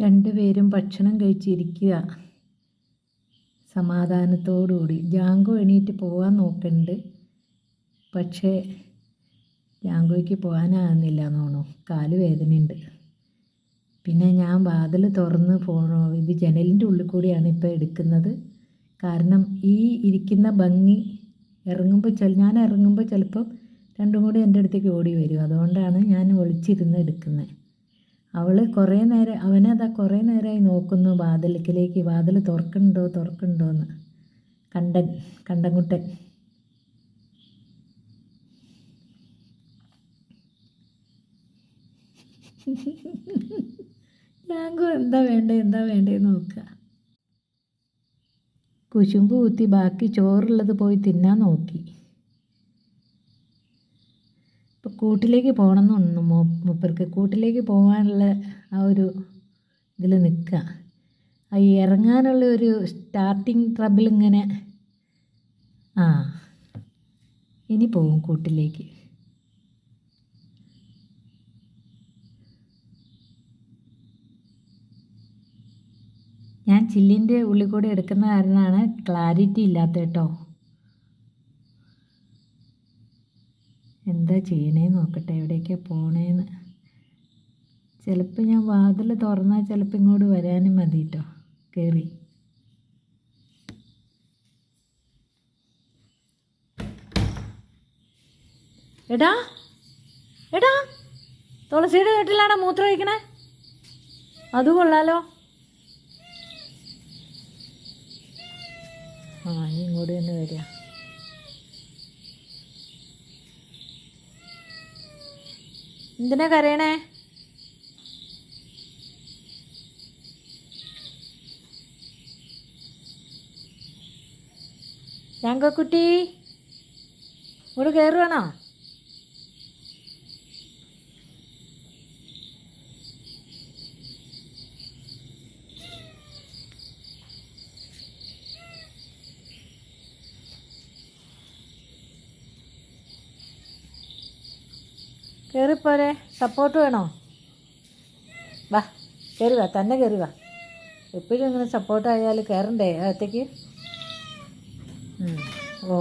രണ്ടുപേരും ഭക്ഷണം കഴിച്ചിരിക്കുക സമാധാനത്തോടുകൂടി. ജാങ്കോ എണീറ്റ് പോകാൻ നോക്കുന്നുണ്ട്, പക്ഷേ ജാങ്കോയ്ക്ക് പോകാനാകുന്നില്ല തോന്നുന്നു, കാല് വേദനയുണ്ട്. പിന്നെ ഞാൻ വാതിൽ തുറന്ന് ഇത് ജനലിൻ്റെ ഉള്ളിൽ കൂടിയാണ് ഇപ്പോൾ എടുക്കുന്നത്. കാരണം ഈ ഇരിക്കുന്ന ഭംഗി ഞാൻ ഇറങ്ങുമ്പോൾ ചിലപ്പം രണ്ടും കൂടി എൻ്റെ അടുത്തേക്ക് ഓടി വരും. അതുകൊണ്ടാണ് ഞാൻ ഒളിച്ചിരുന്ന് എടുക്കുന്നത്. അവനതാ കുറേ നേരമായി നോക്കുന്നു വാതിൽക്കിലേക്ക്, വാതിൽ തുറക്കുന്നുണ്ടോയെന്ന്. കണ്ടൻകുട്ടൻ. ജാങ്കോ എന്താ വേണ്ടേ നോക്കുക. കുശുമ്പ് കുത്തി ബാക്കി ചോറുള്ളത് പോയി തിന്നാൻ നോക്കി. ഇപ്പം കൂട്ടിലേക്ക് പോകണമെന്ന് മൂപ്പർക്ക് കൂട്ടിലേക്ക് പോകാനുള്ള ആ ഒരു ഇതിൽ നിൽക്കുക. ഈ ഇറങ്ങാനുള്ള ഒരു സ്റ്റാർട്ടിങ് ട്രബിൾ ഇങ്ങനെ. ഇനി പോവും കൂട്ടിലേക്ക്. ഞാൻ ചില്ലിൻ്റെ ഉള്ളിൽ കൂടെ എടുക്കുന്ന കാരണമാണ് ക്ലാരിറ്റി ഇല്ലാത്ത കേട്ടോ. എന്താ ചെയ്യണേന്ന് നോക്കട്ടെ, എവിടേക്കാണ് പോണേന്ന്. ചിലപ്പോൾ ഞാൻ വാതിൽ തുറന്നാൽ ചിലപ്പോൾ ഇങ്ങോട്ട് വരാനും മതി കേട്ടോ, കയറി. എടാ തുളസിയുടെ വീട്ടിലാണോ മൂത്രം ഒഴിക്കണേ? അത് കൊള്ളാലോ. ഇനി ഇങ്ങോട്ട് തന്നെ വരിക. എന്തിനാ കരയണേ? ജാങ്കോക്കുട്ടി ഇവിടെ കയറുവാണോ? കയറിപ്പോരെ, സപ്പോർട്ട് വേണോ? വാ കയറി വാ, തന്നെ കയറി വാ. എപ്പോഴും ഇങ്ങനെ സപ്പോർട്ടായാൽ കയറണ്ടേ അകത്തേക്ക്? ഓ